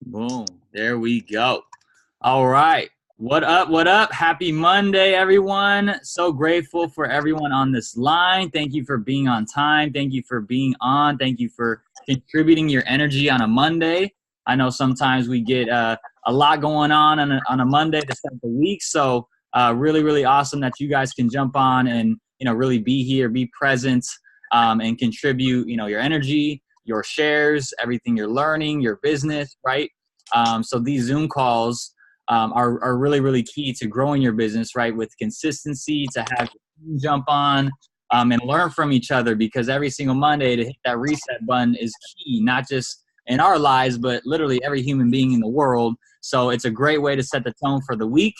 Boom. There we go. All right. What up? What up? Happy Monday, everyone. So grateful for everyone on this line. Thank you for being on time. Thank you for being on. Thank you for contributing your energy on a Monday. I know sometimes we get a lot going on a Monday to start the week. So really, really awesome that you guys can jump on and, really be here, be present, and contribute, your energy, your shares, everything you're learning, your business, right? So these Zoom calls are really, really key to growing your business, right? With consistency, to have your team jump on and learn from each other, because every single Monday to hit that reset button is key, not just in our lives, but literally every human being in the world. So it's a great way to set the tone for the week.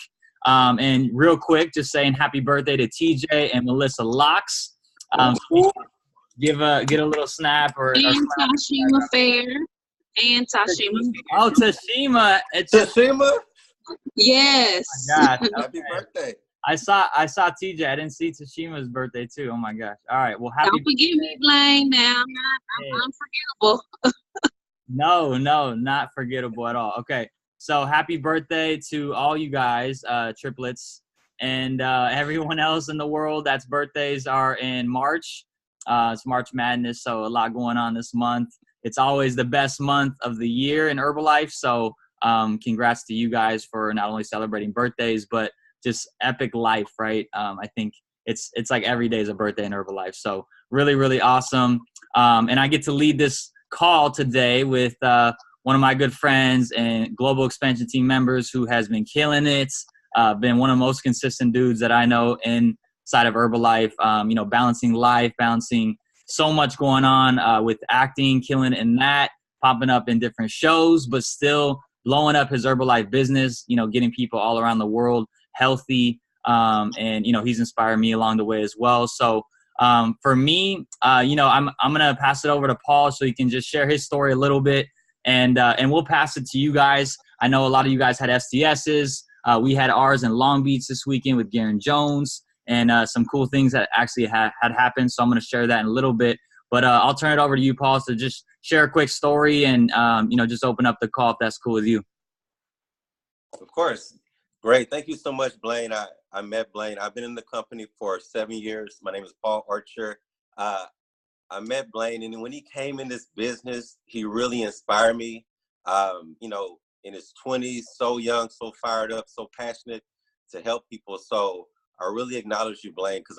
And real quick, just saying happy birthday to TJ and Melissa Locks. So get a little snap or and Tashima Fair. And Tashima Fair. Oh, Tashima. It's Tashima? Yes. Oh my gosh. Happy Okay. birthday. I saw TJ. I didn't see Tashima's birthday too. Oh my gosh. All right. Well, happy Don't forget me, Blaine. Now I'm unforgettable. No, not forgettable at all. Okay. So happy birthday to all you guys, triplets, and everyone else in the world that's birthdays are in March. It's March Madness, so a lot going on this month. It's always the best month of the year in Herbalife. So congrats to you guys for not only celebrating birthdays, but just epic life, right? I think it's like every day is a birthday in Herbalife. So really, really awesome. And I get to lead this call today with one of my good friends and global expansion team members who has been killing it. Been one of the most consistent dudes that I know inside of Herbalife. Balancing life, balancing so much going on with acting, killing in that, popping up in different shows, but still blowing up his Herbalife business, getting people all around the world healthy. And he's inspired me along the way as well. So for me, I'm going to pass it over to Paul so he can just share his story a little bit, and we'll pass it to you guys. I know a lot of you guys had STSs. We had ours in Long Beach this weekend with Garen Jones, and some cool things that actually had happened. So I'm going to share that in a little bit. But I'll turn it over to you, Paul, to just share a quick story and, just open up the call if that's cool with you. Of course. Great. Thank you so much, Blaine. I met Blaine. I've been in the company for 7 years. My name is Paul Archer. I met Blaine, and when he came in this business, he really inspired me. In his 20s, so young, so fired up, so passionate to help people. So I really acknowledge you, Blaine, because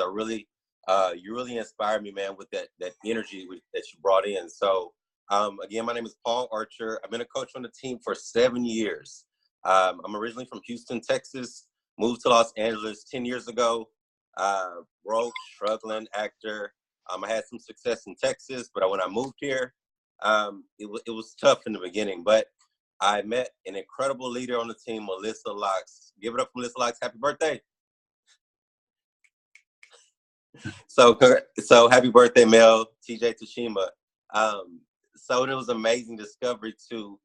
you really inspired me, man, with that energy that you brought in. So again, my name is Paul Archer. I've been a coach on the team for 7 years. I'm originally from Houston, Texas, moved to Los Angeles 10 years ago, broke, struggling actor. I had some success in Texas, but when I moved here, it was tough in the beginning, but I met an incredible leader on the team, Melissa Locks. Give it up for Melissa Locks. Happy birthday. So happy birthday, Mel, TJ Tashima. So it was amazing discovery to,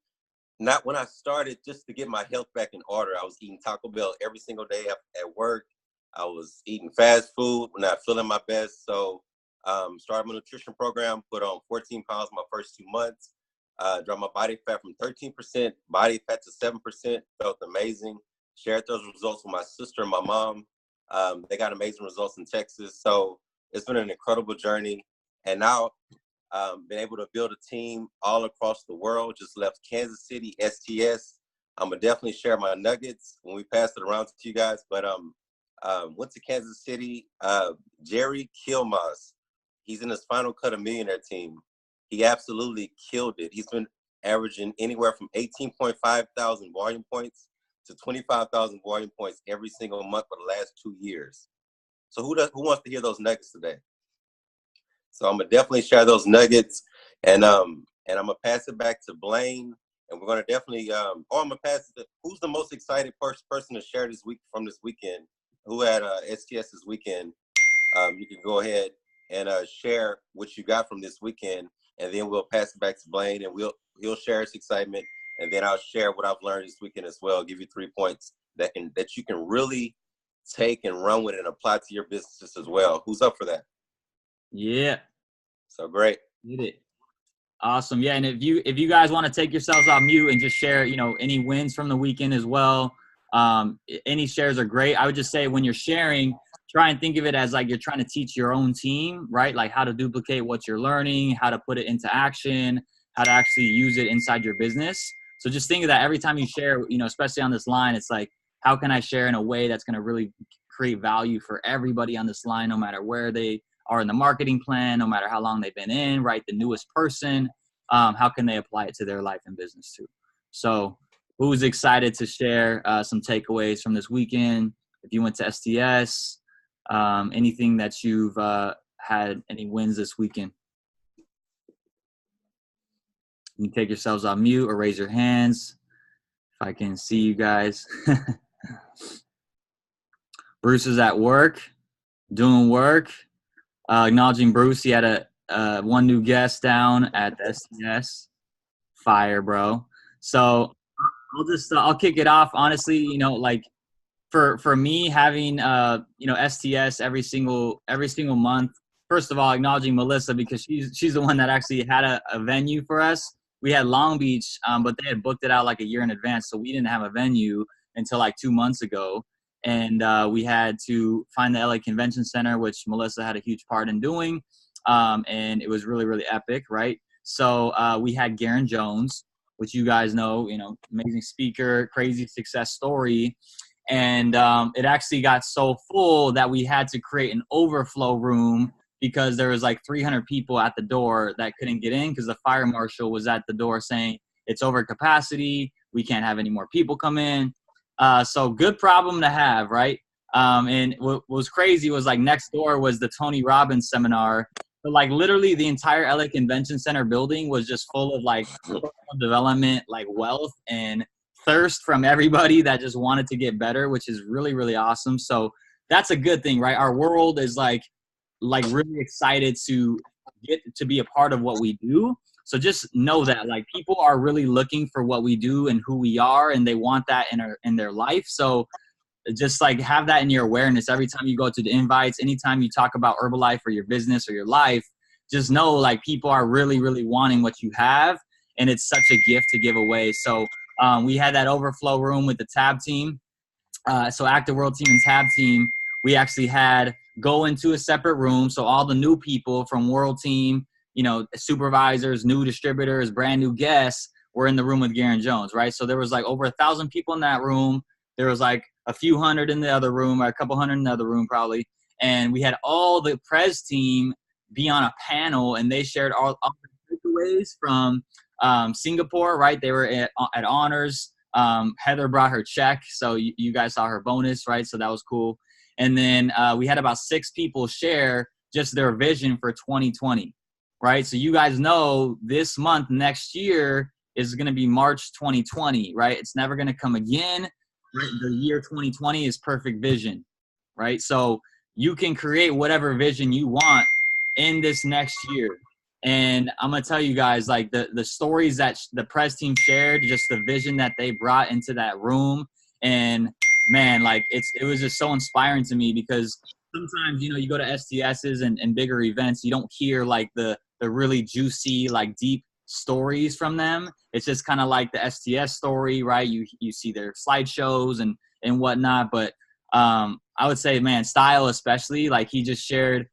not when I started, just to get my health back in order. I was eating Taco Bell every single day at work. I was eating fast food, not feeling my best. So started my nutrition program, put on 14 pounds my first 2 months, dropped my body fat from 13% body fat to 7%, felt amazing. Shared those results with my sister and my mom. They got amazing results in Texas. So it's been an incredible journey. And now been able to build a team all across the world. Just left Kansas City, STS. I'm going to definitely share my nuggets when we pass it around to you guys. But went to Kansas City. Jerry Kilmas, he's in his final cut of millionaire team. He absolutely killed it. He's been averaging anywhere from 18.5 thousand volume points to 25,000 volume points every single month for the last 2 years. So who wants to hear those nuggets today? So I'm gonna definitely share those nuggets, and I'm gonna pass it back to Blaine, and we're gonna definitely. I'm gonna pass it. Who's the most excited person to share this weekend? Who had STS this weekend? You can go ahead and share what you got from this weekend, and then we'll pass it back to Blaine, and he'll share his excitement, and then I'll share what I've learned this weekend as well. Give you 3 points that you can really take and run with and apply to your businesses as well. Who's up for that? Yeah. So great. Did it. Awesome. Yeah. And if you guys want to take yourselves off mute and just share, any wins from the weekend as well, any shares are great. I would just say when you're sharing, try and think of it as like you're trying to teach your own team, right? Like how to duplicate what you're learning, how to put it into action, how to actually use it inside your business. So just think of that every time you share, especially on this line, it's like, how can I share in a way that's going to really create value for everybody on this line, no matter where they are in the marketing plan, no matter how long they've been in, right? The newest person, how can they apply it to their life and business too? So who's excited to share some takeaways from this weekend? If you went to STS, anything that you've had, any wins this weekend? You can take yourselves on mute or raise your hands if I can see you guys. Bruce is at work, doing work. Acknowledging Bruce, he had one new guest down at the STS. Fire, bro. So I'll kick it off. Honestly, like for me having STS every single month. First of all, acknowledging Melissa because she's the one that actually had a venue for us. We had Long Beach, but they had booked it out like a year in advance, so we didn't have a venue until like 2 months ago. And we had to find the LA Convention Center, which Melissa had a huge part in doing. And it was really, really epic, right? So we had Garen Jones, which you guys know, amazing speaker, crazy success story. And it actually got so full that we had to create an overflow room because there was like 300 people at the door that couldn't get in because the fire marshal was at the door saying it's over capacity. We can't have any more people come in. So good problem to have, right? And what was crazy was like next door was the Tony Robbins seminar. So like literally the entire LA Convention Center building was just full of like personal development, like wealth and thirst from everybody that just wanted to get better, which is really, really awesome. So that's a good thing, right? Our world is like really excited to get to be a part of what we do. So just know that like people are really looking for what we do and who we are, and they want that in their life. So just like have that in your awareness every time you go to the invites, anytime you talk about Herbalife or your business or your life, just know like people are really, really wanting what you have, and it's such a gift to give away. So we had that overflow room with the Tab team. So Active World team and Tab team, we actually had go into a separate room. So all the new people from World team, supervisors, new distributors, brand new guests were in the room with Garen Jones, right? So there was like over 1,000 people in that room. There was like a few hundred in the other room, or a couple hundred in the other room probably. And we had all the Prez team be on a panel, and they shared all the takeaways from Singapore, right? They were at honors. Heather brought her check, so you guys saw her bonus, right? So that was cool. And then we had about 6 people share just their vision for 2020, right? So you guys know this month next year is going to be March 2020, right? It's never going to come again. Right? The year 2020 is perfect vision, right? So you can create whatever vision you want in this next year. And I'm going to tell you guys, like the stories that the Prez team shared, just the vision that they brought into that room. And man, like it was just so inspiring to me because sometimes, you go to STSs and bigger events, you don't hear like the really juicy, like deep stories from them. It's just kind of like the STS story, right? You see their slideshows and whatnot. But I would say, man, Style especially, like he just shared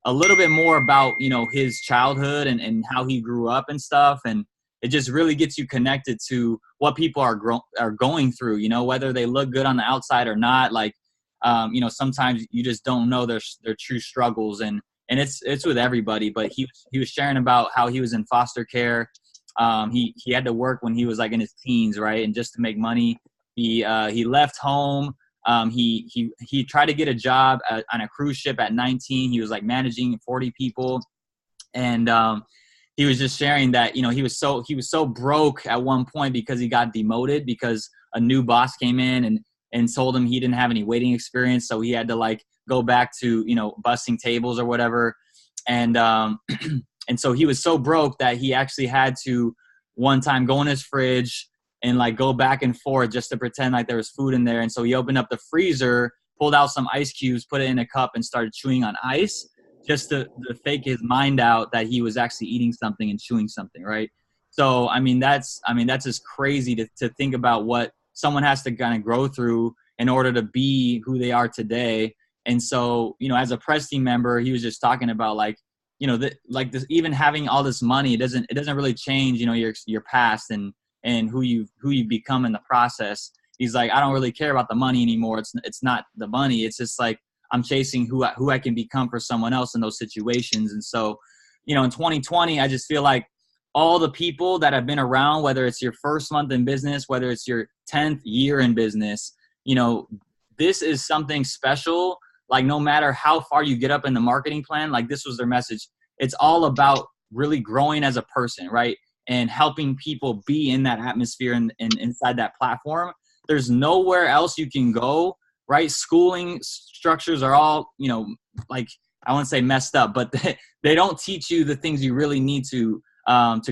a little bit more about, his childhood and how he grew up and stuff. And it just really gets you connected to what people are going through, whether they look good on the outside or not. Like, sometimes you just don't know their true struggles, and it's with everybody. But he was sharing about how he was in foster care. He had to work when he was like in his teens, right? And just to make money, he left home. He tried to get a job on a cruise ship at 19. He was like managing 40 people, and he was just sharing that he was so broke at one point because he got demoted because a new boss came in and told him he didn't have any waiting experience, so he had to like go back to busting tables or whatever, and and so he was so broke that he actually had to one time go in his fridge and like go back and forth just to pretend like there was food in there. And so he opened up the freezer, pulled out some ice cubes, put it in a cup, and started chewing on ice just to fake his mind out that he was actually eating something and chewing something, right? So that's just crazy to think about what someone has to kind of grow through in order to be who they are today. And so, as a press team member, he was just talking about like, this, even having all this money, it doesn't really change, your past and who you become in the process. He's like, I don't really care about the money anymore. It's not the money. It's just like I'm chasing who I can become for someone else in those situations. And so, in 2020, I just feel like all the people that have been around, whether it's your first month in business, whether it's your 10th year in business, this is something special. Like no matter how far you get up in the marketing plan, like this was their message. It's all about really growing as a person, right? And helping people be in that atmosphere and inside that platform. There's nowhere else you can go, right? Schooling structures are all, like I wouldn't say messed up, but they don't teach you the things you really need to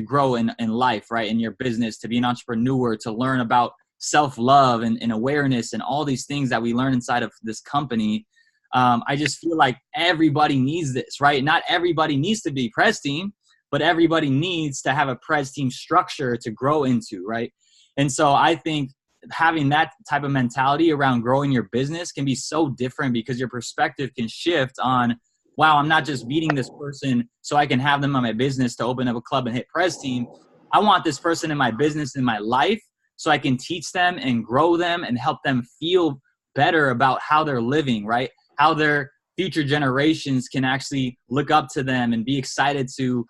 grow in life, right? In your business, to be an entrepreneur, to learn about self-love and awareness and all these things that we learn inside of this company. I just feel like everybody needs this, right? Not everybody needs to be press team, but everybody needs to have a press team structure to grow into, right? And so I think having that type of mentality around growing your business can be so different because your perspective can shift on, wow, I'm not just beating this person so I can have them on my business to open up a club and hit press team. I want this person in my business, in my life, so I can teach them and grow them and help them feel better about how they're living, right? How their future generations can actually look up to them and be excited to,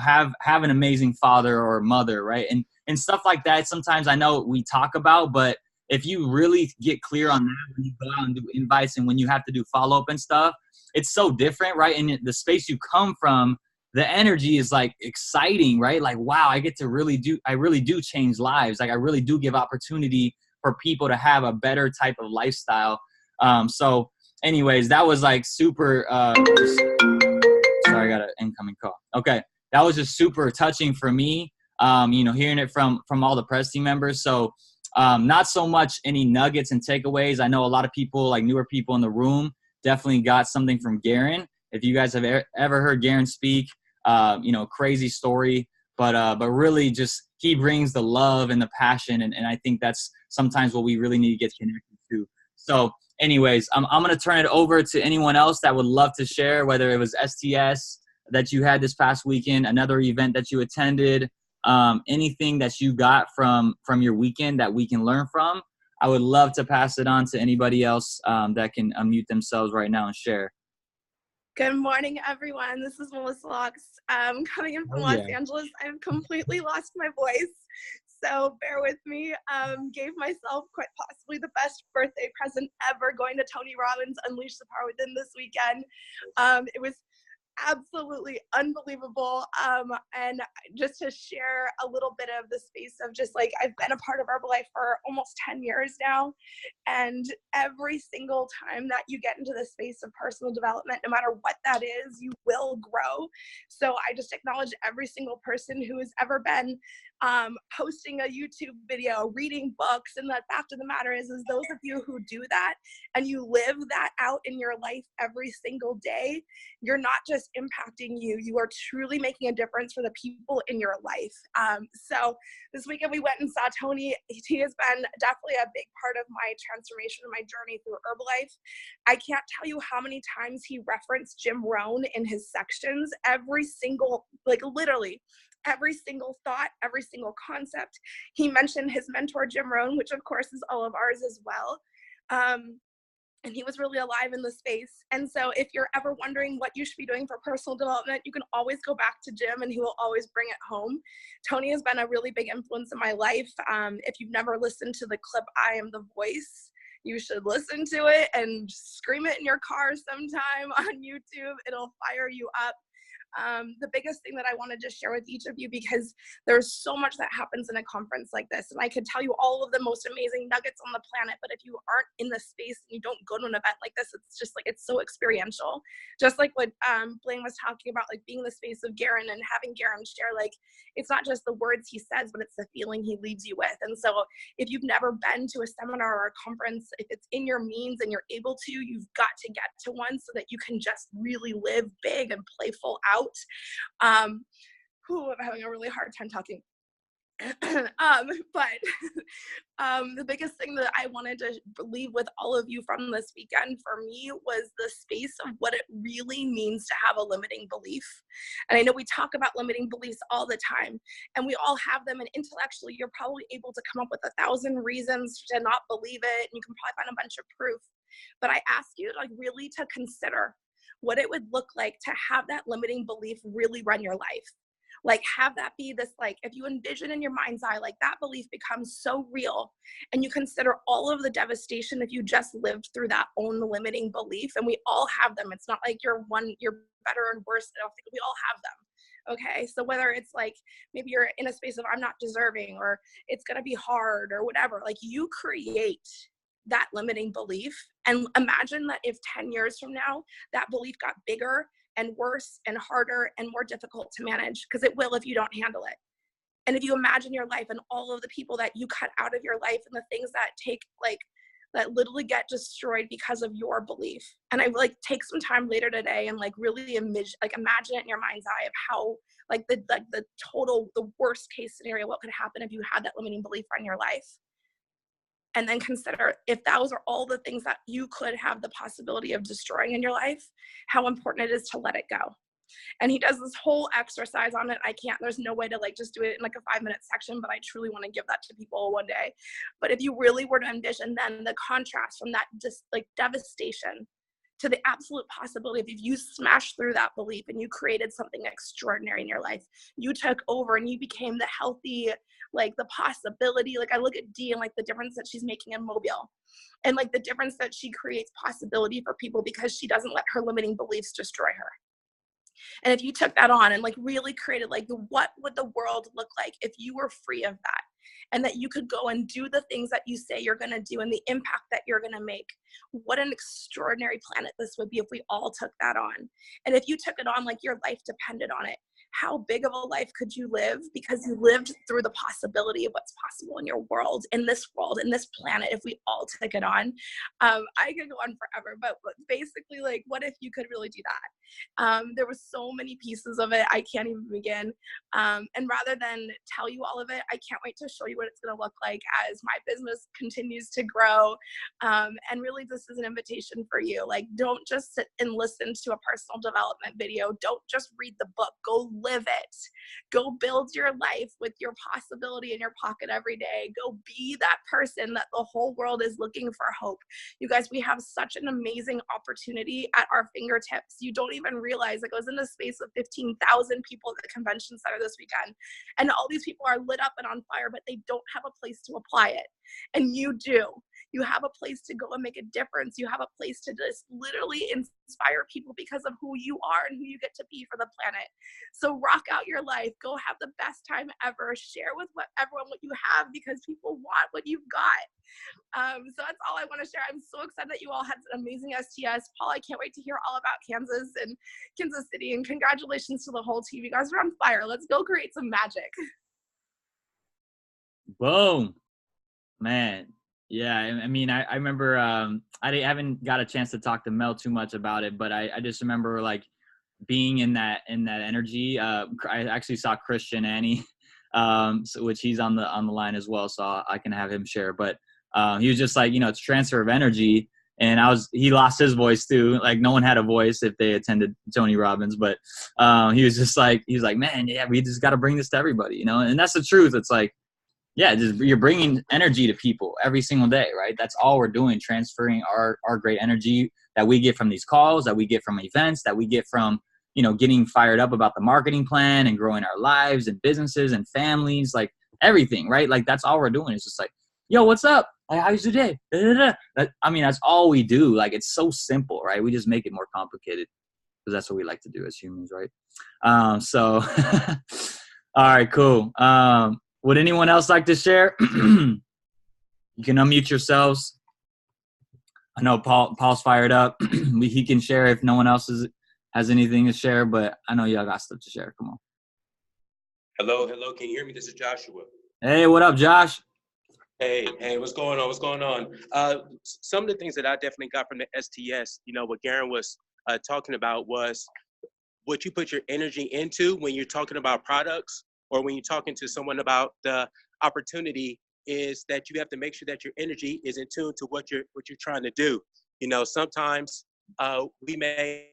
have an amazing father or mother, right? And stuff like that. Sometimes I know we talk about, but if you really get clear on that when you go out and do invites and when you have to do follow-up and stuff, it's so different, right? And the space you come from, the energy is like exciting, right? Like, wow, I really do change lives. Like I really do give opportunity for people to have a better type of lifestyle. So anyways, that was like super, sorry, I got an incoming call. Okay. That was just super touching for me, hearing it from all the press team members. So not so much any nuggets and takeaways. I know a lot of people, like newer people in the room, definitely got something from Garen. If you guys have ever heard Garen speak, crazy story, but really just he brings the love and the passion. And I think that's sometimes what we really need to get connected to. So anyways, I'm going to turn it over to anyone else that would love to share, whether it was STS that you had this past weekend, another event that you attended, anything that you got from your weekend that we can learn from. I would love to pass it on to anybody else that can unmute themselves right now and share. Good morning, everyone. This is Melissa Locks. Coming in from Los Angeles. I've completely lost my voice, so bear with me. Gave myself quite possibly the best birthday present ever, going to Tony Robbins Unleash the Power Within this weekend. It was absolutely unbelievable. And just to share a little bit of the space of just like, I've been a part of Herbalife for almost 10 years now. And every single time that you get into the space of personal development, no matter what that is, you will grow. So I just acknowledge every single person who has ever been posting a YouTube video, reading books. And the fact of the matter is those of you who do that and you live that out in your life every single day, you're not just impacting you are truly making a difference for the people in your life. So this weekend we went and saw Tony. He has been definitely a big part of my transformation and my journey through Herbalife. I can't tell you how many times he referenced Jim Rohn in his sections. Every single, like literally every single thought, every single concept. He mentioned his mentor, Jim Rohn, which of course is all of ours as well. And he was really alive in the space. And so if you're ever wondering what you should be doing for personal development, you can always go back to Jim and he will always bring it home. Tony has been a really big influence in my life. If you've never listened to the clip, I Am the Voice, you should listen to it and scream it in your car sometime on YouTube. It'll fire you up. The biggest thing that I want to just share with each of you, because there's so much that happens in a conference like this, and I could tell you all of the most amazing nuggets on the planet, but if you aren't in the space and you don't go to an event like this, it's just like, it's so experiential. Just like what Blaine was talking about, like being in the space of Garen and having Garen share, like, it's not just the words he says, but it's the feeling he leaves you with. And so if you've never been to a seminar or a conference, if it's in your means and you're able to, you've got to get to one so that you can just really live big and play full out. I'm having a really hard time talking. But the biggest thing that I wanted to leave with all of you from this weekend for me was the space of what it really means to have a limiting belief. And I know we talk about limiting beliefs all the time, and we all have them, and intellectually you're probably able to come up with 1,000 reasons to not believe it, and you can probably find a bunch of proof. But I ask you like really to consider what it would look like to have that limiting belief really run your life. Like have that be this, like if you envision in your mind's eye, like that belief becomes so real, and you consider all of the devastation if you just lived through that own limiting belief. And we all have them. It's not like you're better and worse. I don't think we all have them. Okay. So whether it's like, maybe you're in a space of I'm not deserving, or it's going to be hard, or whatever, like you create that limiting belief. And imagine that if 10 years from now, that belief got bigger and worse and harder and more difficult to manage, because it will if you don't handle it. And if you imagine your life and all of the people that you cut out of your life and the things that that literally get destroyed because of your belief. And I like take some time later today and like really imagine it in your mind's eye of how the worst case scenario, what could happen if you had that limiting belief on your life. And then consider if those are all the things that you could have the possibility of destroying in your life, how important it is to let it go. And he does this whole exercise on it. There's no way to like just do it in like a 5-minute section, but I truly want to give that to people one day. But if you really were to envision then the contrast from that just like devastation to the absolute possibility of if you smashed through that belief and you created something extraordinary in your life, you took over and you became the healthy, like the possibility, like I look at Dee and like the difference that she's making in Mobile, and like the difference that she creates possibility for people because she doesn't let her limiting beliefs destroy her. And if you took that on and like really created like what would the world look like if you were free of that, and that you could go and do the things that you say you're going to do and the impact that you're going to make. What an extraordinary planet this would be if we all took that on. And if you took it on like your life depended on it, how big of a life could you live because you lived through the possibility of what's possible in your world, in this planet, if we all took it on. I could go on forever, but basically like, what if you could really do that? There was so many pieces of it. I can't even begin. And rather than tell you all of it, I can't wait to show you what it's going to look like as my business continues to grow. And really this is an invitation for you. Like, don't just sit and listen to a personal development video. Don't just read the book. Go live it. Go build your life with your possibility in your pocket every day. Go be that person that the whole world is looking for hope. You guys, we have such an amazing opportunity at our fingertips. You don't even realize it goes in the space of 15,000 people at the convention center this weekend. And all these people are lit up and on fire, but they don't have a place to apply it. And you do. You have a place to go and make a difference. You have a place to just literally inspire people because of who you are and who you get to be for the planet. So rock out your life. Go have the best time ever. Share with everyone what you have because people want what you've got. So that's all I want to share. I'm so excited that you all had an amazing STS. Paul, I can't wait to hear all about Kansas and Kansas City. And congratulations to the whole team. You guys are on fire. Let's go create some magic. Boom. Man. Yeah, I mean, I remember I haven't got a chance to talk to Mel too much about it, but I just remember like being in that energy. I actually saw Christian Annie, which he's on the line as well, so I can have him share. But he was just like, it's transfer of energy, and he lost his voice too. Like no one had a voice if they attended Tony Robbins, but he was like, man, yeah, we just got to bring this to everybody, and that's the truth. It's like. Yeah, you're bringing energy to people every single day, right? That's all we're doing, transferring our great energy that we get from these calls, that we get from events, that we get from, getting fired up about the marketing plan and growing our lives and businesses and families, like everything, right? Like that's all we're doing. It's just like, yo, what's up? Like, how's your day? Da, da, da. I mean, that's all we do. Like, it's so simple, right? We just make it more complicated. because that's what we like to do as humans, right? So, all right, cool. Would anyone else like to share? You can unmute yourselves. I know Paul's fired up. He can share if no one else has anything to share, but I know y'all got stuff to share. Come on. Hello. Can you hear me? This is Joshua. Hey, what up, Josh? Hey, what's going on? Some of the things that I definitely got from the STS, what Garen was talking about was what you put your energy into when you're talking about products or when you're talking to someone about the opportunity, is that you have to make sure that your energy is in tune to what you're trying to do. Sometimes we may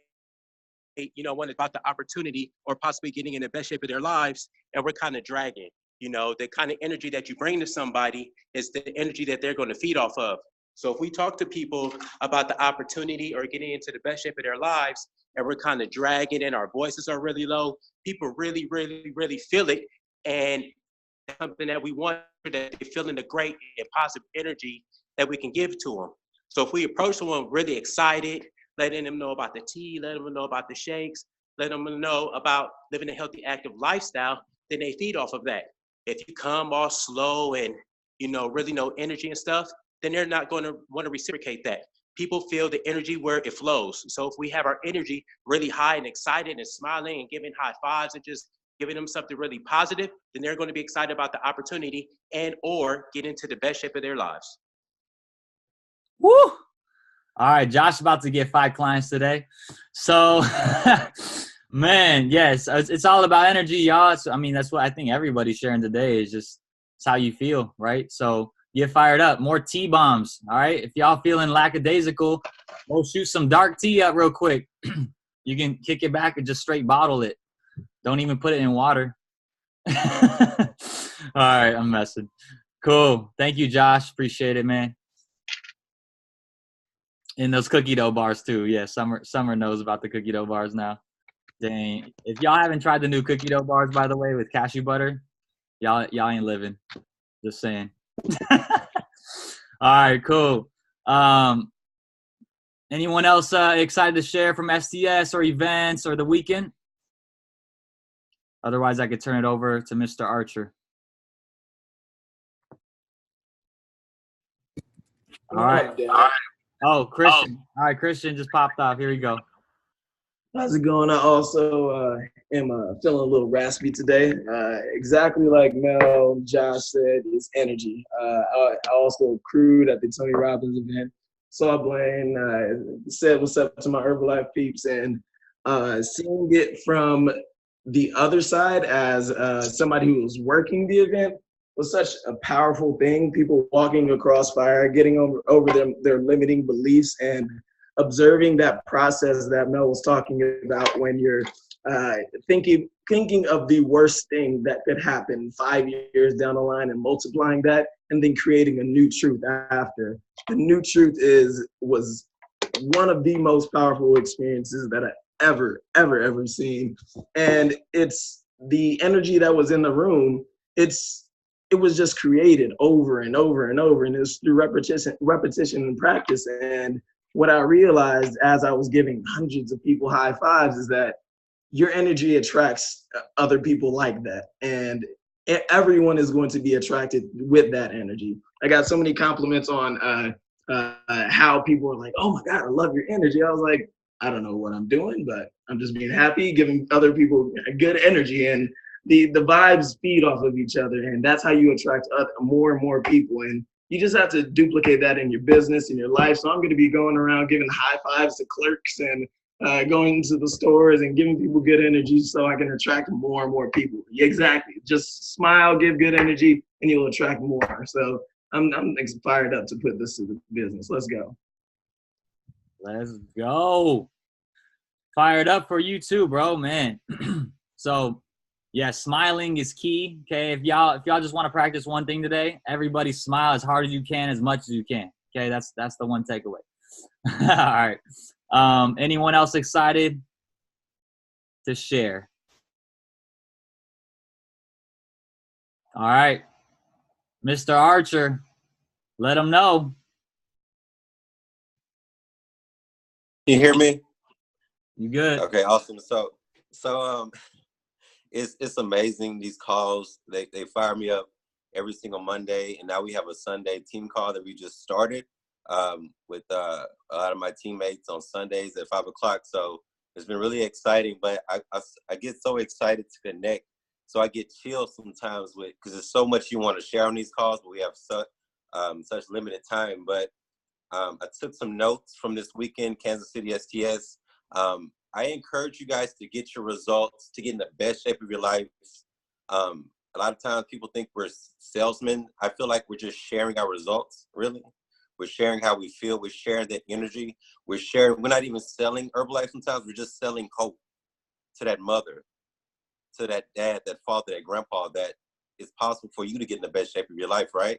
want about the opportunity or possibly getting in the best shape of their lives, and we're kind of dragging. The kind of energy that you bring to somebody is the energy that they're going to feed off of. So if we talk to people about the opportunity or getting into the best shape of their lives, and we're kind of dragging and our voices are really low, people really, really, really feel it. And something that we want, that they feel in the great and positive energy that we can give to them. So if we approach someone really excited, letting them know about the tea, letting them know about the shakes, letting them know about living a healthy, active lifestyle, then they feed off of that. If you come all slow and, really no energy and stuff, then they're not going to want to reciprocate that. People feel the energy where it flows. So if we have our energy really high and excited and smiling and giving high fives and just giving them something really positive, then they're going to be excited about the opportunity and or get into the best shape of their lives. Woo! All right, Josh about to get 5 clients today. So, man, yes, it's all about energy, y'all. So, that's what I think everybody's sharing today is just it's how you feel, right? So get fired up. More tea bombs, all right? If y'all feeling lackadaisical, go shoot some dark tea up real quick. You can kick it back and just straight bottle it. Don't even put it in water. All right, I'm messing. Cool. Thank you, Josh. Appreciate it, man. And those cookie dough bars too. Yeah, Summer knows about the cookie dough bars now. Dang. If y'all haven't tried the new cookie dough bars, by the way, with cashew butter, y'all ain't living. Just saying. All right, cool. Anyone else excited to share from STS or events or the weekend? Otherwise, I could turn it over to Mr. Archer. All right. Oh, Christian. All right, Christian just popped off. Here we go. How's it going? I also am feeling a little raspy today. Exactly like Mel, Josh said, it's energy. I also crewed at the Tony Robbins event. Saw Blaine, said what's up to my Herbalife peeps, and seeing it from the other side as somebody who was working the event was such a powerful thing. People walking across fire, getting over their limiting beliefs, and observing that process that Mel was talking about when you're thinking of the worst thing that could happen 5 years down the line and multiplying that and then creating a new truth after. The new truth was one of the most powerful experiences that I ever seen. And it's the energy that was in the room. It was just created over and over and over, and it's through repetition and practice. And what I realized as I was giving hundreds of people high fives is that your energy attracts other people like that, and everyone is going to be attracted with that energy. I got so many compliments on how people are like, "Oh my God, I love your energy." I was like, I don't know what I'm doing, but I'm just being happy, giving other people good energy, and the vibes feed off of each other, and that's how you attract more and more people. And you just have to duplicate that in your business, in your life. So I'm going to be going around giving high fives to clerks and going into the stores and giving people good energy so I can attract more and more people. Exactly. Just smile, give good energy, and you'll attract more. So I'm fired up to put this to the business. Let's go. Let's go. Fired up for you too, bro, man. So, yeah, smiling is key. Okay, if y'all just want to practice one thing today, everybody smile as hard as you can, as much as you can. Okay, that's the one takeaway. All right. Anyone else excited to share? All right, Mr. Archer, let them know. Can you hear me? You good? Okay, awesome. So it's amazing, these calls. They fire me up every single Monday, and now we have a Sunday team call that we just started with a lot of my teammates on Sundays at 5 o'clock. So it's been really exciting, but I get so excited to connect. So I get chills sometimes because there's so much you want to share on these calls, but we have such limited time. But I took some notes from this weekend, Kansas City STS. I encourage you guys to get your results, to get in the best shape of your life. A lot of times people think we're salesmen. I feel like we're just sharing our results, really. We're sharing how we feel. We're sharing that energy. We're not even selling Herbalife sometimes. We're just selling hope to that mother, to that dad, that father, that grandpa, that it's possible for you to get in the best shape of your life, right?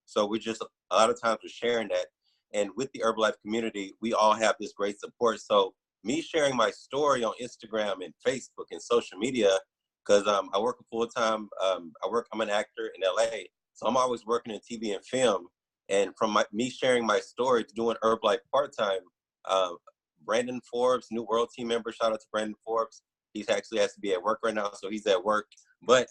So a lot of times we're sharing that. And with the Herbalife community, we all have this great support. So me sharing my story on Instagram and Facebook and social media, because I work full time. I'm an actor in LA, so I'm always working in TV and film. And from me sharing my story to doing Herbalife part time, Brandon Forbes, new world team member. Shout out to Brandon Forbes. He actually has to be at work right now, so he's at work. But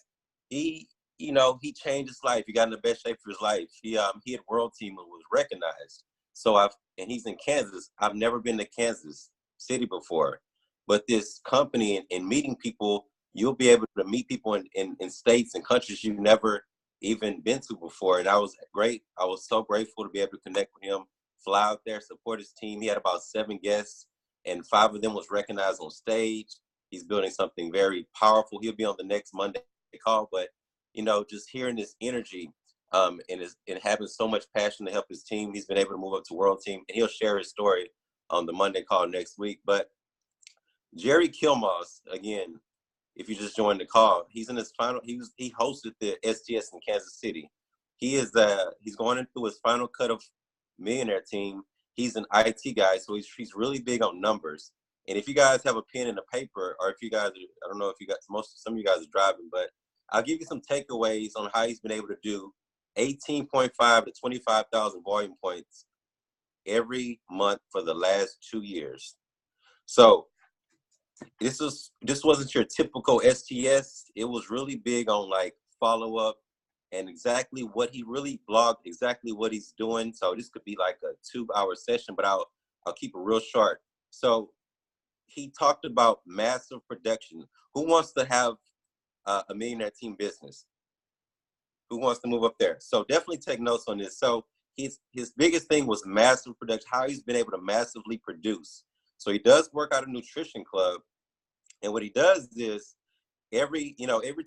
he changed his life. He got in the best shape of his life. He had world team and was recognized. And he's in Kansas. I've never been to Kansas City before, but this company and meeting people, you'll be able to meet people in states and countries you've never even been to before. And I was so grateful to be able to connect with him, fly out there, support his team. He had about 7 guests, and 5 of them was recognized on stage. He's building something very powerful. He'll be on the next Monday call, but just hearing this energy and having so much passion to help his team, he's been able to move up to world team, and he'll share his story on the Monday call next week. But Jerry Kilmoss, again, if you just joined the call, he's in his final. He hosted the STS in Kansas City. He's going into his final cut of Millionaire Team. He's an IT guy, so he's really big on numbers. And if you guys have a pen and a paper, or if you guys, I don't know if you got some of you guys are driving, but I'll give you some takeaways on how he's been able to do 18.5 to 25,000 volume points every month for the last 2 years. So this wasn't your typical STS. It was really big on like follow up and exactly what he really blogged, exactly what he's doing. So this could be like a 2-hour session, but I'll keep it real short. So he talked about massive production. Who wants to have a Millionaire Team business? Who wants to move up there? So definitely take notes on this. So his biggest thing was massive production, how he's been able to massively produce. So he does work out a nutrition club. And what he does is every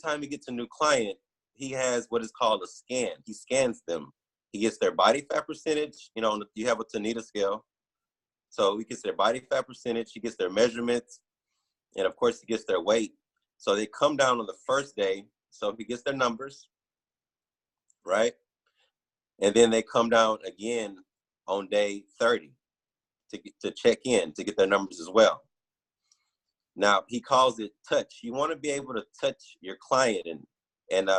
time he gets a new client, he has what is called a scan. He scans them. He gets their body fat percentage. You have a Tanita scale. So he gets their body fat percentage. He gets their measurements. And of course, he gets their weight. So they come down on the first day. So he gets their numbers, right? And then they come down again on day 30 to check in, to get their numbers as well. Now, he calls it touch. You want to be able to touch your client and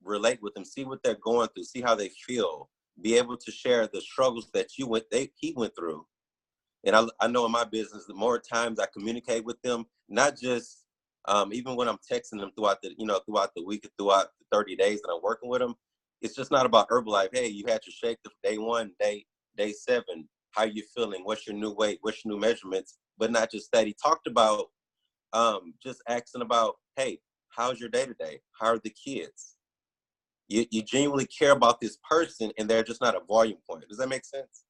relate with them, see what they're going through, see how they feel, be able to share the struggles that he went through. And I know in my business, the more times I communicate with them, not just even when I'm texting them throughout the week, throughout the 30 days that I'm working with them, it's just not about Herbalife. Hey, you had your shake day 1, day 7. How you feeling? What's your new weight? What's your new measurements? But not just that. He talked about just asking about, hey, how's your day-to-day? How are the kids? You genuinely care about this person, and they're just not a volume point. Does that make sense?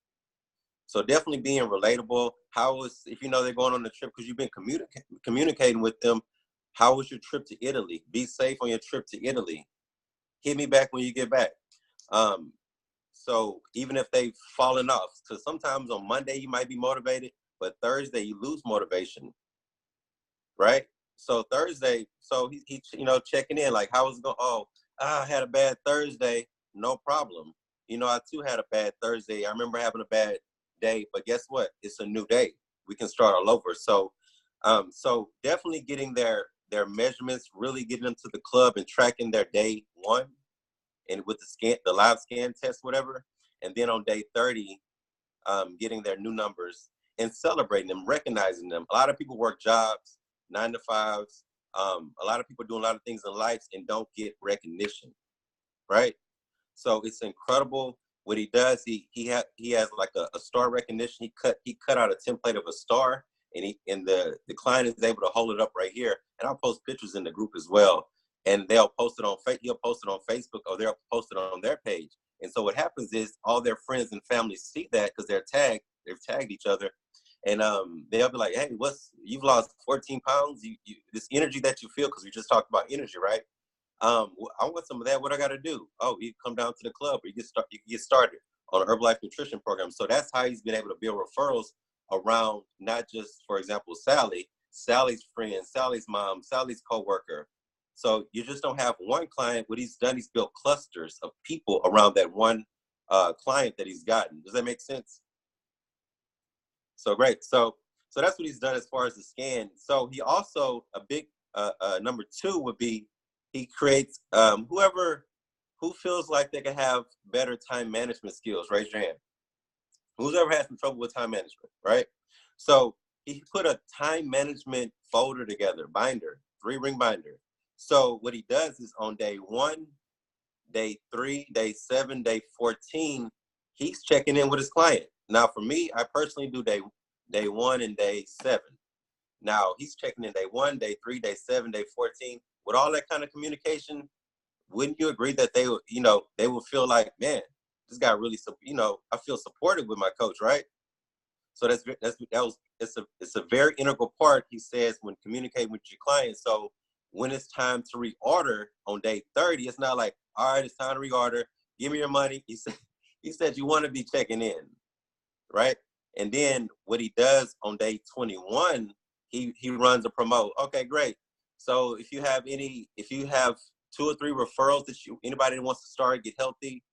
So definitely being relatable. If they're going on the trip, because you've been communicating with them, how was your trip to Italy? Be safe on your trip to Italy. Hit me back when you get back. So even if they've fallen off, because sometimes on Monday you might be motivated, but Thursday you lose motivation, right? So Thursday, so he checking in, like, how was it going? Oh, I had a bad Thursday. No problem. I too had a bad Thursday. I remember having a bad day, but guess what? It's a new day. We can start all over. So definitely getting their measurements, really getting them to the club and tracking their day 1, and with the live scan test, whatever. And then on day 30, getting their new numbers. and celebrating them, recognizing them. A lot of people work jobs, 9 to 5s. A lot of people doing a lot of things in life and don't get recognition, right? So it's incredible what he does. He has like a star recognition. He cut out a template of a star, and the client is able to hold it up right here. And I'll post pictures in the group as well. And he'll post it on Facebook, or they'll post it on their page. And so what happens is all their friends and family see that because they've tagged each other. And they'll be like, hey, you've lost 14 pounds. You this energy that you feel, because we just talked about energy, right? I want some of that. What I got to do? Oh, you come down to the club, or you can get started on an Herbalife nutrition program. So that's how he's been able to build referrals around, not just, for example, Sally's friend, Sally's mom, Sally's coworker. So you just don't have one client. What he's done, he's built clusters of people around that one client that he's gotten. Does that make sense? So great. So that's what he's done as far as the scan. So he also, a big number 2 would be, he creates who feels like they can have better time management skills. Raise your hand. Who's ever had some trouble with time management, right? So he put a time management folder together, binder, 3-ring binder. So what he does is on day 1, day 3, day 7, day 14, he's checking in with his client. Now for me, I personally do day 1 and day 7. Now he's checking in day 1, day 3, day 7, day 14. With all that kind of communication, wouldn't you agree that they will feel like, man, this guy really, I feel supported with my coach, right? So it's a very integral part, he says, when communicating with your client. So when it's time to reorder on day 30, it's not like, all right, it's time to reorder. Give me your money. He said you want to be checking in, right? And then what he does on day 21, he runs a promote. Okay, great. So if you have 2 or 3 referrals anybody that wants to start, get healthy,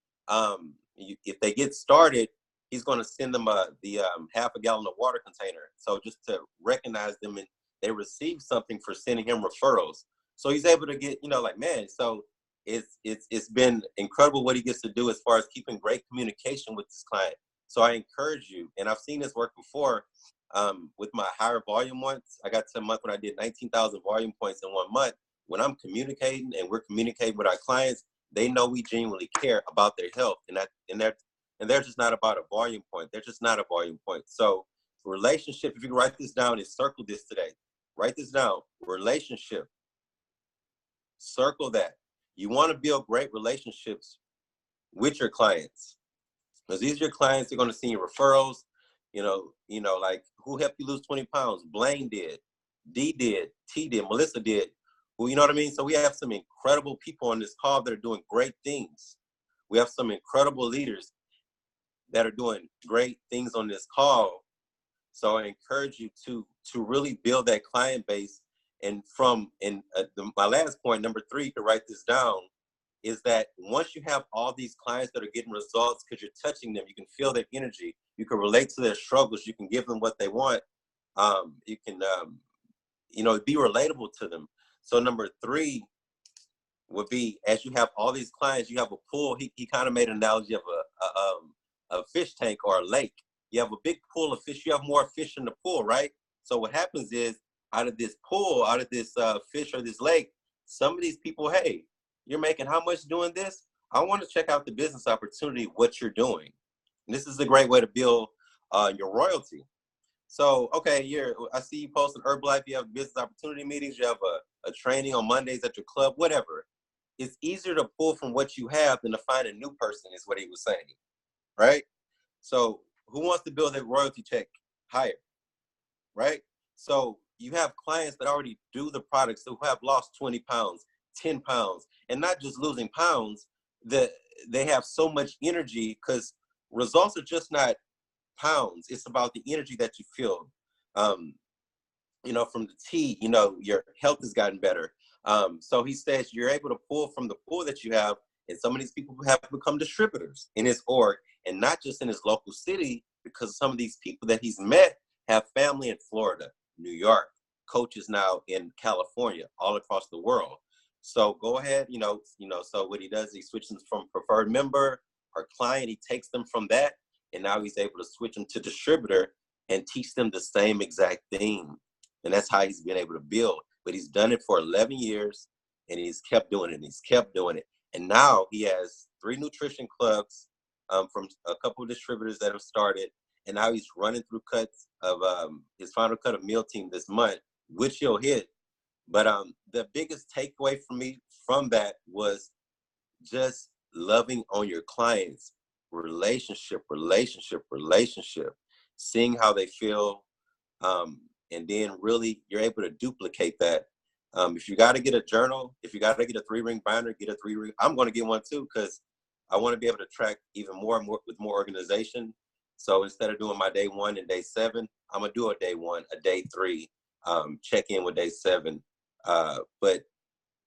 if they get started, he's going to send them the half a gallon of water container. So just to recognize them, and they receive something for sending him referrals. So he's able to get, man, so it's been incredible what he gets to do as far as keeping great communication with his client. So I encourage you, and I've seen this work before with my higher volume ones. I got to a month when I did 19,000 volume points in 1 month. When I'm communicating and we're communicating with our clients, they know we genuinely care about their health, and they're just not about a volume point. They're just not a volume point. So relationship, if you can write this down and circle this today, write this down. Relationship, circle that. You want to build great relationships with your clients, because these are your clients. They're going to send you referrals. Like, who helped you lose 20 pounds? Blaine did, D did, T did, Melissa did. Well, you know what I mean? So we have some incredible people on this call that are doing great things. We have some incredible leaders that are doing great things on this call. So I encourage you to really build that client base. And my last point, number 3, to write this down, is that once you have all these clients that are getting results because you're touching them, you can feel their energy, you can relate to their struggles, you can give them what they want, you can be relatable to them. So number 3 would be, as you have all these clients, you have a pool. He kind of made an analogy of a fish tank or a lake. You have a big pool of fish. You have more fish in the pool, right? So what happens is, out of this pool, out of this fish or this lake, some of these people, hey, you're making how much doing this? I want to check out the business opportunity, what you're doing. And this is a great way to build your royalty. So, okay, I see you posting Herbalife. You have business opportunity meetings. You have a training on Mondays at your club, whatever. It's easier to pull from what you have than to find a new person, is what he was saying, right? So who wants to build a royalty check higher, right? So you have clients that already do the products, who have lost 20 pounds, 10 pounds, and not just losing pounds, that they have so much energy, because results are just not pounds. It's about the energy that you feel. From the T, your health has gotten better. So he says you're able to pull from the pool that you have, and some of these people have become distributors in his org, and not just in his local city, because some of these people that he's met have family in Florida, New York, coaches now in California, all across the world. So go ahead, so what he does, he switches them from preferred member or client, he takes them from that, and now he's able to switch them to distributor. and teach them the same exact thing. And that's how he's been able to build. But he's done it for 11 years, and he's kept doing it, and he's kept doing it. And now he has 3 nutrition clubs from a couple of distributors that have started. And now he's running through cuts of his final cut of Meal Team this month, which he'll hit. But the biggest takeaway for me from that was just loving on your clients, relationship, seeing how they feel. And then really you're able to duplicate that. If you got to get a journal, if you got to get a 3-ring binder, get a 3-ring. I'm going to get one too, because I want to be able to track even more and more with more organization. So instead of doing my day 1 and day 7, I'm going to do a day 1, a day 3, check in with day 7. But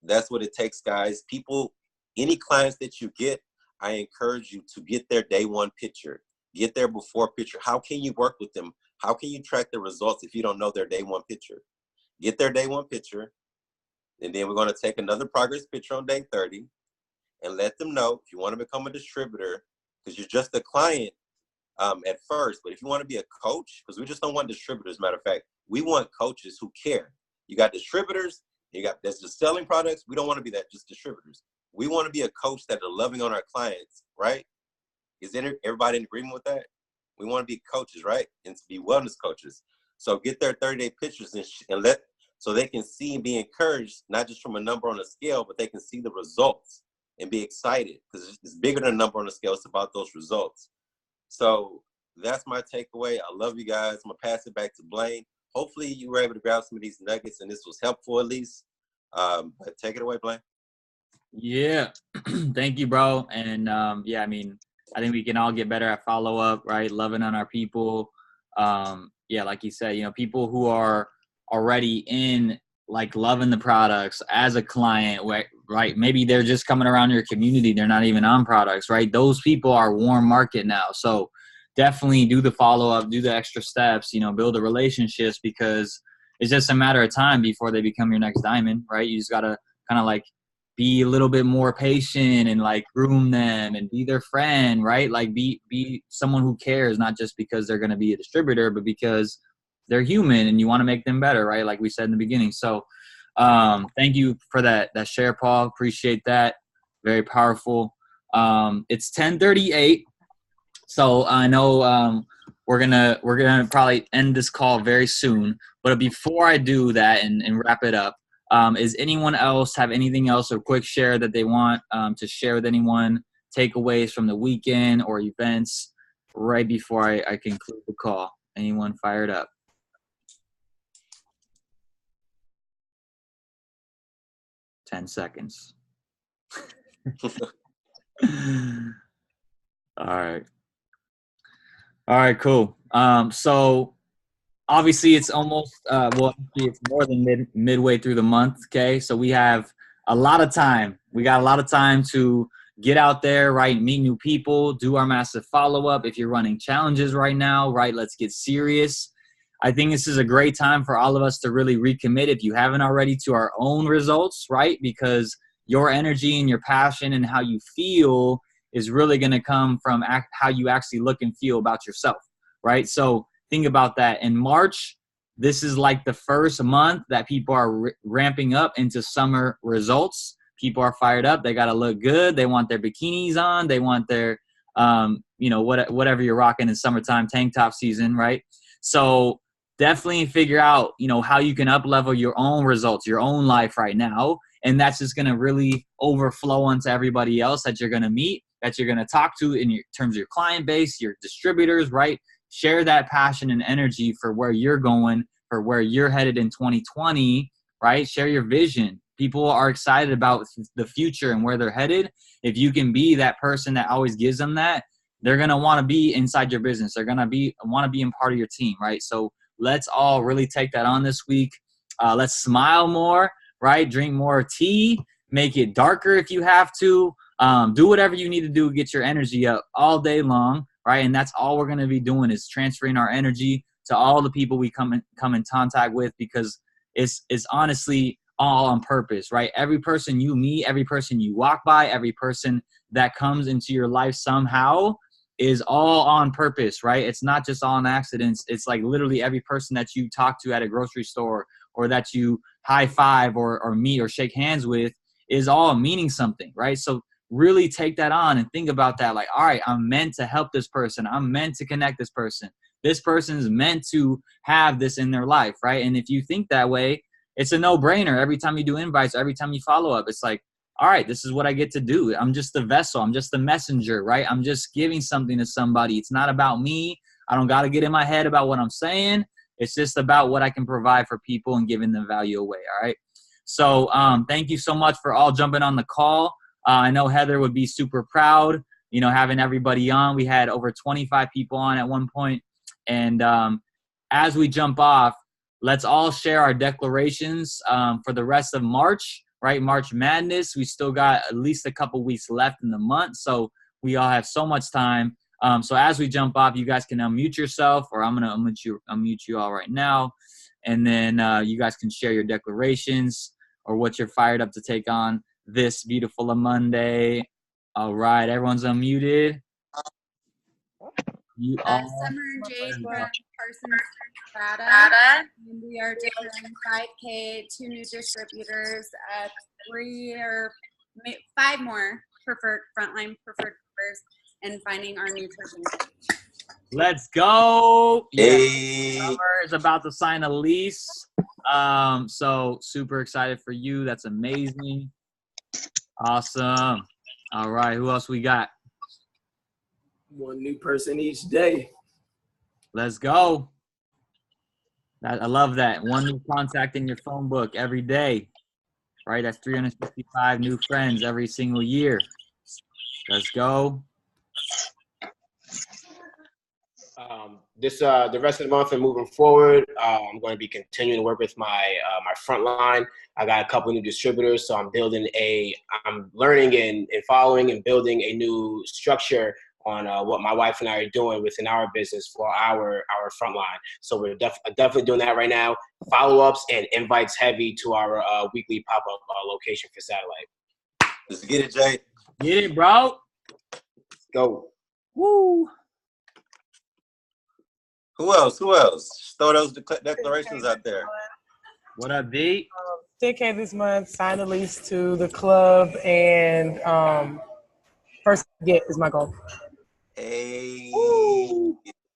that's what it takes, guys. People, any clients that you get, I encourage you to get their day 1 picture, get their before picture. How can you work with them? How can you track the results if you don't know their day 1 picture? Get their day 1 picture. And then we're going to take another progress picture on day 30 and let them know if you want to become a distributor, because you're just a client at first. But if you want to be a coach, because we just don't want distributors, matter of fact, we want coaches who care. You got distributors, that's just selling products. We don't want to be that, just distributors. We want to be a coach that are loving on our clients, right? Is everybody in agreement with that? We want to be coaches, right? And to be wellness coaches. So get their 30-day pictures and let, so they can see and be encouraged, not just from a number on a scale, but they can see the results and be excited, because it's bigger than a number on the scale. It's about those results. So that's my takeaway. I love you guys. I'm going to pass it back to Blaine. Hopefully you were able to grab some of these nuggets and this was helpful at least. But take it away, Blaine. Yeah. Thank you, bro. And yeah, I mean, I think we can all get better at follow-up, right? Loving on our people. Yeah, like you said, people who are already in, like, loving the products as a client, right? Maybe they're just coming around your community. They're not even on products, right? Those people are warm market now. So definitely do the follow-up, do the extra steps, build the relationships, because it's just a matter of time before they become your next diamond, right? You just got to kind of like be a little bit more patient and like groom them and be their friend, right? Like be someone who cares, not just because they're going to be a distributor, but because they're human and you want to make them better, right? Like we said in the beginning. So thank you for that share, Paul. Appreciate that. Very powerful. It's 10:38. So I know we're gonna probably end this call very soon. But before I do that and wrap it up, is anyone else have anything else, or quick share that they want to share with anyone, takeaways from the weekend or events right before I conclude the call? Anyone fired up? Ten seconds. All right, cool. So obviously it's almost, it's more than midway through the month. Okay. So we have a lot of time. We got a lot of time to get out there, right? Meet new people, do our massive follow-up. If you're running challenges right now, right, let's get serious. I think this is a great time for all of us to really recommit, if you haven't already, to our own results, right? Because your energy and your passion and how you feel is really going to come from how you actually look and feel about yourself, right? So think about that. In March, this is like the first month that people are ramping up into summer results. People are fired up. They got to look good. They want their bikinis on. They want their, whatever you're rocking in summertime, tank top season, right? So definitely figure out, how you can up-level your own results, your own life right now. And that's just going to really overflow onto everybody else that you're going to meet, that you're going to talk to in terms of your client base, your distributors, right? Share that passion and energy for where you're going, for where you're headed in 2020, right? Share your vision. People are excited about the future and where they're headed. If you can be that person that always gives them that, they're going to want to be inside your business. They're going to want to be in part of your team, right? So let's all really take that on this week. Let's smile more, right? Drink more tea. Make it darker if you have to. Do whatever you need to do to get your energy up all day long, right? And that's all we're going to be doing, is transferring our energy to all the people we come in contact with, because it's honestly all on purpose, right? Every person you meet, every person you walk by, every person that comes into your life somehow is all on purpose, right? It's not just on accidents. It's like literally every person that you talk to at a grocery store or that you high five or meet or shake hands with is all meaning something, right? So really take that on and think about that. Like, all right, I'm meant to help this person. I'm meant to connect this person. This person is meant to have this in their life, right? And if you think that way, it's a no-brainer. Every time you do invites, every time you follow up, it's like, all right, this is what I get to do. I'm just the vessel. I'm just the messenger, right? I'm just giving something to somebody. It's not about me. I don't got to get in my head about what I'm saying. It's just about what I can provide for people and giving them value away, all right? So thank you so much for all jumping on the call. I know Heather would be super proud, you know, having everybody on. We had over 25 people on at one point. And as we jump off, let's all share our declarations for the rest of March, right? March Madness. We still got at least a couple weeks left in the month. So we all have so much time. So as we jump off, you guys can unmute yourself, or I'm going to unmute you all right now. And then you guys can share your declarations or what you're fired up to take on this beautiful Monday. All right, everyone's unmuted. You all Summer Jade from Parsons, Nevada. And we are delivering 5K, 2 new distributors, 3 or 5 more preferred frontline preferred members, and finding our new church. Let's go. Hey. Yeah, Summer is about to sign a lease. So super excited for you. That's amazing. Awesome. All right, who else we got? One new person each day. Let's go. I love that. One new contact in your phone book every day, right? That's 365 new friends every single year. Let's go. The rest of the month and moving forward, I'm going to be continuing to work with my my front line. I got a couple of new distributors, so I'm learning and following and building a new structure on what my wife and I are doing within our business for our front line. So we're definitely doing that right now. Follow-ups and invites heavy to our weekly pop-up location for Satellite. Let's get it, Jay. Get it, bro. Let's go. Woo. Who else? Just throw those declarations out there. What up, D? 10K this month, sign the lease to the club, and first get is my goal. Hey,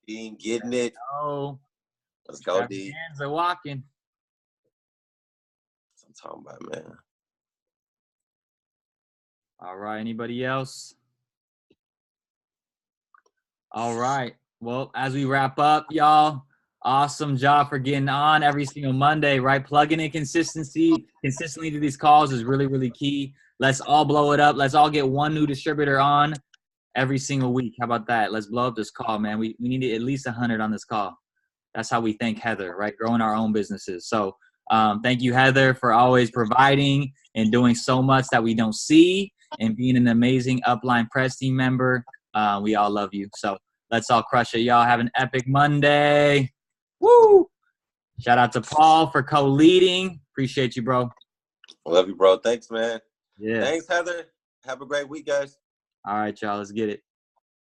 getting it. Oh, Let's go, D. hands are walking. That's what I'm talking about, man. All right, anybody else? All right. Well, as we wrap up, y'all, awesome job for getting on every single Monday, right? Plugging in consistently to these calls is really, really key. Let's all blow it up. Let's all get one new distributor on every single week. How about that? Let's blow up this call, man. We need at least 100 on this call. That's how we thank Heather, right? Growing our own businesses. So thank you, Heather, for always providing and doing so much that we don't see and being an amazing Upline Press team member. We all love you. So let's all crush it. Y'all have an epic Monday. Woo! Shout out to Paul for co-leading. Appreciate you, bro. Love you, bro. Thanks, man. Yeah. Thanks, Heather. Have a great week, guys. All right, y'all. Let's get it.